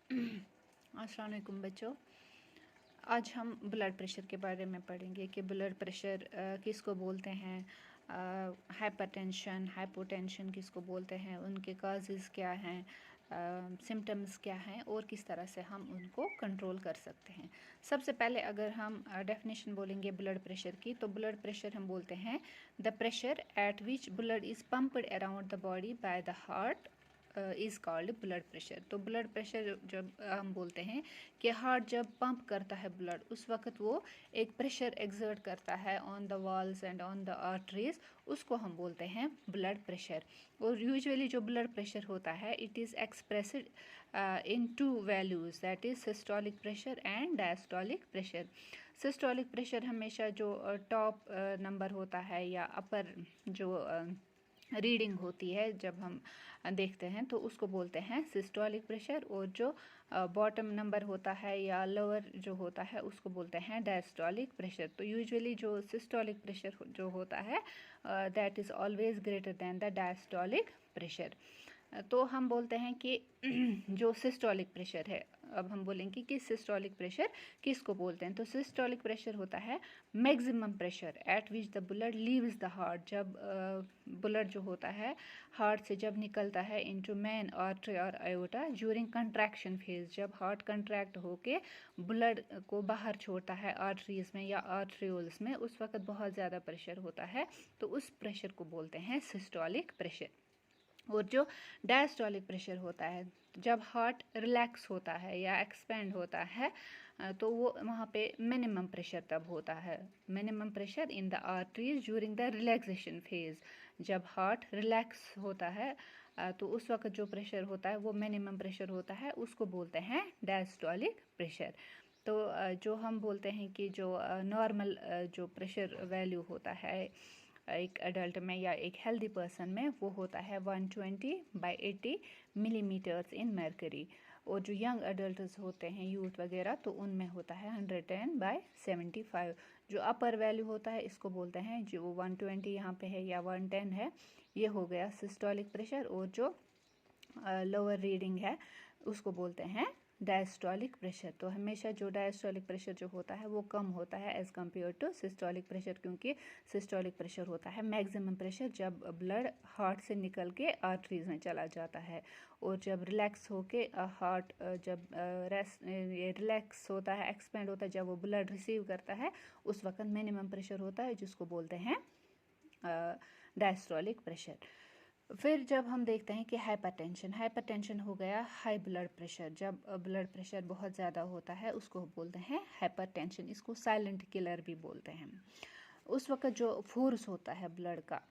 अस्सलाम वालेकुम बच्चों। आज हम ब्लड प्रेशर के बारे में पढ़ेंगे कि ब्लड प्रेशर किसको बोलते हैं, हाइपरटेंशन, हाइपोटेंशन किसको बोलते हैं, उनके काजेज़ क्या हैं, सिम्टम्स क्या हैं और किस तरह से हम उनको कंट्रोल कर सकते हैं। सबसे पहले अगर हम डेफिनेशन बोलेंगे ब्लड प्रेशर की, तो ब्लड प्रेशर हम बोलते हैं the pressure at which blood is pumped around the body by the heart is called blood pressure. तो ब्लड प्रेशर जब हम बोलते हैं कि हार्ट जब पंप करता है ब्लड, उस वक्त वो एक प्रेशर एक्सर्ट करता है on the walls and on the arteries, उसको हम बोलते हैं ब्लड प्रेशर। और यूजुअली जो ब्लड प्रेशर होता है it is expressed in two values, that is systolic pressure and diastolic pressure. Systolic pressure हमेशा जो टॉप नंबर होता है या अपर जो रीडिंग होती है जब हम देखते हैं तो उसको बोलते हैं सिस्टोलिक प्रेशर, और जो बॉटम नंबर होता है या लोअर जो होता है उसको बोलते हैं डायस्टोलिक प्रेशर। तो यूजुअली जो सिस्टोलिक प्रेशर जो होता है that is always greater than the diastolic pressure. तो हम बोलते हैं कि जो सिस्टोलिक प्रेशर है, अब हम बोलेंगे कि सिस्टोलिक प्रेशर किसको बोलते हैं। तो सिस्टोलिक प्रेशर होता है maximum pressure at which the blood leaves the heart, जब ब्लड जो होता है हार्ट से जब निकलता है इनटू मेन आर्टरी और आयोटा ड्यूरिंग कंट्रैक्शन फेज, जब हार्ट कंट्रैक्ट होके ब्लड को बाहर छोड़ता है आर्टरीज में या आर्ट्रियोल्स में, उस वक्त बहुत ज़्यादा प्रेशर होता है, तो उस प्रेशर को बोलते हैं सिस्टोलिक प्रेशर। और जो डायस्टोलिक प्रेशर होता है जब हार्ट रिलैक्स होता है या एक्सपेंड होता है, तो वो वहाँ पे मिनिमम प्रेशर तब होता है, minimum pressure in the arteries during the relaxation phase. जब हार्ट रिलैक्स होता है तो उस वक्त जो प्रेशर होता है वो मिनिमम प्रेशर होता है, उसको बोलते हैं डायस्टोलिक प्रेशर। तो जो हम बोलते हैं कि जो नॉर्मल जो प्रेशर वैल्यू होता है एक एडल्ट में या एक हेल्दी पर्सन में, वो होता है 120/80 मिलीमीटर्स इन मर्करी। और जो यंग एडल्ट्स होते हैं यूथ वगैरह, तो उनमें होता है 110/75। जो अपर वैल्यू होता है इसको बोलते हैं, जो 120 यहाँ पे है या 110 है, ये हो गया सिस्टोलिक प्रेशर। और जो लोअर रीडिंग है उसको बोलते हैं डायस्टोलिक प्रेशर। तो हमेशा जो डायस्टोलिक प्रेशर जो होता है वो कम होता है as compare to systolic pressure, क्योंकि सिस्टोलिक प्रेशर होता है मैक्सिमम प्रेशर जब ब्लड हार्ट से निकल के आर्टरीज में चला जाता है। और जब रिलैक्स होके हार्ट जब रेस्ट रिलैक्स होता है, एक्सपेंड होता है, जब वो ब्लड रिसीव करता है, उस वक्त मिनिमम प्रेशर होता है जिसको बोलते हैं डायस्टोलिक प्रेशर। फिर जब हम देखते हैं कि हाइपरटेंशन, हाइपरटेंशन हो गया हाई ब्लड प्रेशर, जब ब्लड प्रेशर बहुत ज़्यादा होता है उसको बोलते हैं हाइपरटेंशन। इसको साइलेंट किलर भी बोलते हैं। उस वक्त जो फोर्स होता है ब्लड का,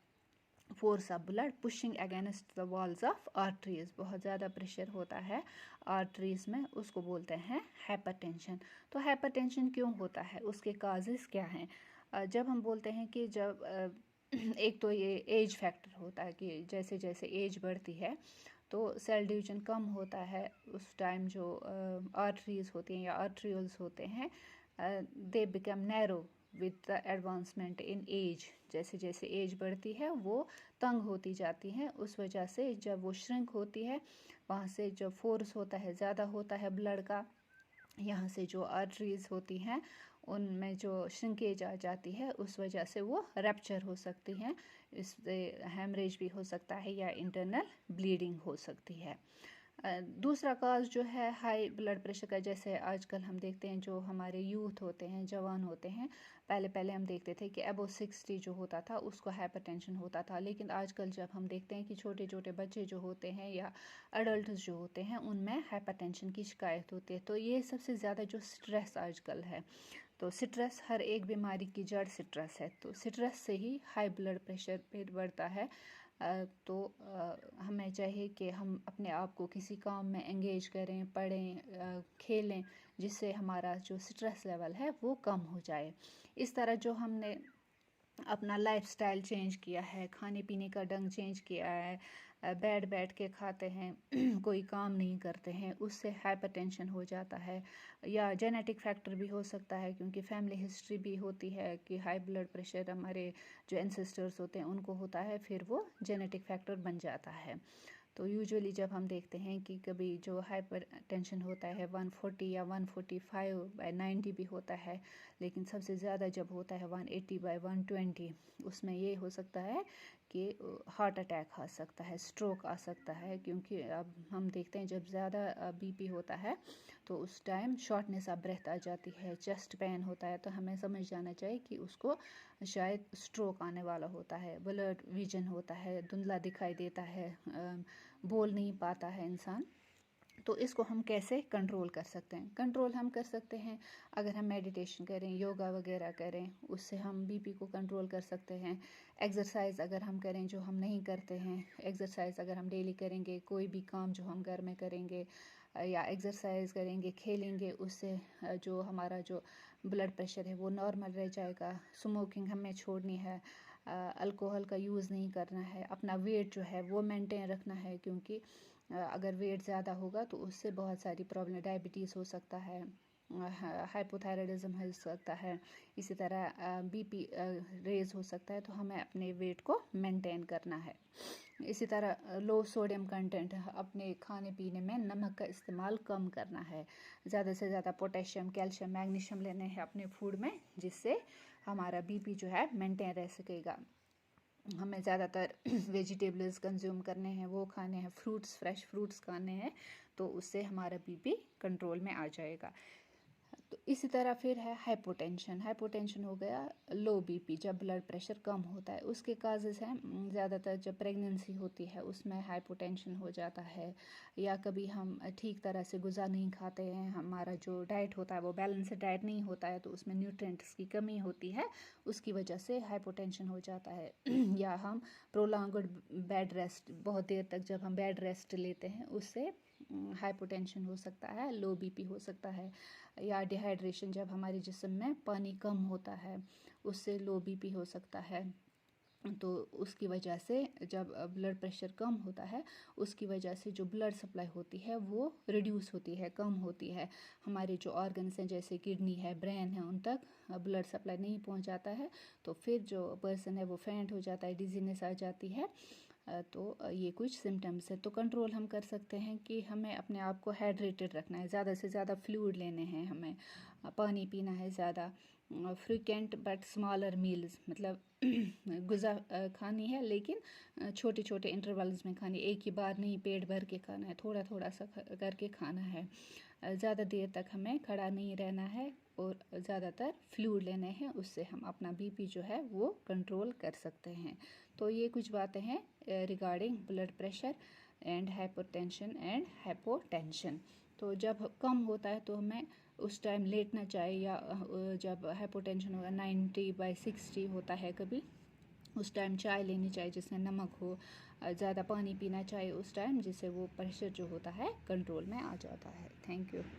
force of blood pushing against the walls of arteries, बहुत ज़्यादा प्रेशर होता है आर्टरीज में, उसको बोलते हैं हाइपरटेंशन। तो हाइपरटेंशन क्यों होता है, उसके काजेस क्या हैं? जब हम बोलते हैं कि जब एक तो ये एज फैक्टर होता है कि जैसे जैसे एज बढ़ती है तो सेल डिवीजन कम होता है, उस टाइम जो आर्टरीज होती हैं या आर्ट्रियोल्स होते हैं they become narrow with the advancement in age. जैसे जैसे एज बढ़ती है वो तंग होती जाती हैं, उस वजह से जब वो श्रिंक होती है, वहाँ से जब फोर्स होता है ज़्यादा होता है ब्लड का, यहाँ से जो आर्टरीज होती हैं उनमें जो श्रिंकेज आ जाती है, उस वजह से वो रैप्चर हो सकती हैं, इससे हेमरेज भी हो सकता है या इंटरनल ब्लीडिंग हो सकती है। दूसरा काज जो है हाई ब्लड प्रेशर का, जैसे आजकल हम देखते हैं जो हमारे यूथ होते हैं, जवान होते हैं, पहले पहले हम देखते थे कि अबो 60 जो होता था उसको हाइपरटेंशन होता था, लेकिन आजकल जब हम देखते हैं कि छोटे छोटे बच्चे जो होते हैं या अडल्ट जो होते हैं उनमें हाइपरटेंशन की शिकायत होती है। तो ये सबसे ज़्यादा जो स्ट्रेस आजकल है, तो स्ट्रेस, हर एक बीमारी की जड़ स्ट्रेस है, तो स्ट्रेस से ही हाई ब्लड प्रेशर फिर बढ़ता है। तो हमें चाहिए कि हम अपने आप को किसी काम में एंगेज करें, पढ़ें, खेलें, जिससे हमारा जो स्ट्रेस लेवल है वो कम हो जाए। इस तरह जो हमने अपना लाइफस्टाइल चेंज किया है, खाने पीने का ढंग चेंज किया है, बैठ बैठ के खाते हैं कोई काम नहीं करते हैं, उससे हाइपरटेंशन हो जाता है। या जेनेटिक फैक्टर भी हो सकता है, क्योंकि फैमिली हिस्ट्री भी होती है कि हाई ब्लड प्रेशर हमारे जो एंसेस्टर्स होते हैं उनको होता है, फिर वो जेनेटिक फैक्टर बन जाता है। तो यूजुअली जब हम देखते हैं कि कभी जो हाइपर टेंशन होता है 140 या 145/90 भी होता है, लेकिन सबसे ज़्यादा जब होता है 180/120, उसमें ये हो सकता है कि हार्ट अटैक आ सकता है, स्ट्रोक आ सकता है। क्योंकि अब हम देखते हैं जब ज़्यादा बीपी होता है तो उस टाइम शॉर्टनेस ऑफ ब्रेथ आ जाती है, चेस्ट पेन होता है, तो हमें समझ जाना चाहिए कि उसको शायद स्ट्रोक आने वाला होता है। ब्लड विजन होता है, धुंधला दिखाई देता है, बोल नहीं पाता है इंसान। तो इसको हम कैसे कंट्रोल कर सकते हैं? कंट्रोल हम कर सकते हैं अगर हम मेडिटेशन करें, योगा वगैरह करें, उससे हम बीपी को कंट्रोल कर सकते हैं। एक्सरसाइज अगर हम करें, जो हम नहीं करते हैं, एक्सरसाइज अगर हम डेली करेंगे, कोई भी काम जो हम घर में करेंगे या एक्सरसाइज करेंगे, खेलेंगे, उससे जो हमारा जो ब्लड प्रेशर है वो नॉर्मल रह जाएगा। स्मोकिंग हमें छोड़नी है, अल्कोहल का यूज़ नहीं करना है, अपना वेट जो है वो मेंटेन रखना है। क्योंकि अगर वेट ज़्यादा होगा तो उससे बहुत सारी प्रॉब्लम, डायबिटीज़ हो सकता है, हाइपोथायराइडिज्म हो सकता है, इसी तरह बीपी रेज हो सकता है। तो हमें अपने वेट को मेंटेन करना है। इसी तरह लो सोडियम कंटेंट, अपने खाने पीने में नमक का इस्तेमाल कम करना है। ज़्यादा से ज़्यादा पोटेशियम, कैल्शियम, मैग्नीशियम लेने हैं अपने फूड में, जिससे हमारा बीपी जो है मेंटेन रह सकेगा। हमें ज़्यादातर वेजिटेबल्स कंज्यूम करने हैं, वो खाने हैं, फ्रूट्स, फ्रेश फ्रूट्स खाने हैं, तो उससे हमारा बीपी कंट्रोल में आ जाएगा। तो इसी तरह फिर है हाइपोटेंशन। हाइपोटेंशन हो गया लो बीपी, जब ब्लड प्रेशर कम होता है। उसके काजेज़ हैं ज़्यादातर जब प्रेगनेंसी होती है उसमें हाइपोटेंशन हो जाता है, या कभी हम ठीक तरह से ग़िज़ा नहीं खाते हैं, हमारा जो डाइट होता है वो बैलेंस्ड डाइट नहीं होता है, तो उसमें न्यूट्रिएंट्स की कमी होती है, उसकी वजह से हाइपोटेंशन हो जाता है। या हम प्रोलॉन्ग्ड बेड रेस्ट, बहुत देर तक जब हम बेड रेस्ट लेते हैं, उससे हाइपोटेंशन हो सकता है, लो बीपी हो सकता है। या डिहाइड्रेशन, जब हमारे जिस्म में पानी कम होता है, उससे लो बीपी हो सकता है। तो उसकी वजह से जब ब्लड प्रेशर कम होता है, उसकी वजह से जो ब्लड सप्लाई होती है वो रिड्यूस होती है, कम होती है। हमारे जो ऑर्गन्स हैं जैसे किडनी है, ब्रेन है, उन तक ब्लड सप्लाई नहीं पहुंच जाता है, तो फिर जो पर्सन है वो फेंट हो जाता है, डिजीनेस आ जाती है। तो ये कुछ सिम्टम्स है। तो कंट्रोल हम कर सकते हैं कि हमें अपने आप को हाइड्रेटेड रखना है, ज़्यादा से ज़्यादा फ्लूइड लेने हैं, हमें पानी पीना है ज़्यादा, फ्रिक्वेंट बट स्मॉलर मील्स, मतलब ग़िज़ा खानी है लेकिन छोटे छोटे इंटरवल्स में खानी, एक ही बार नहीं पेट भर के खाना है, थोड़ा थोड़ा सा करके खाना है। ज़्यादा देर तक हमें खड़ा नहीं रहना है और ज़्यादातर फ्लूइड लेने हैं, उससे हम अपना बीपी जो है वो कंट्रोल कर सकते हैं। तो ये कुछ बातें हैं regarding blood pressure and hypertension and hypotension. तो जब कम होता है तो हमें उस टाइम लेटना चाहिए, या जब हाइपोटेंशन होगा 90/60 होता है कभी, उस टाइम चाय लेनी चाहिए जिसमें नमक हो, ज़्यादा पानी पीना चाहिए उस टाइम, जिससे वो प्रेशर जो होता है कंट्रोल में आ जाता है। Thank you.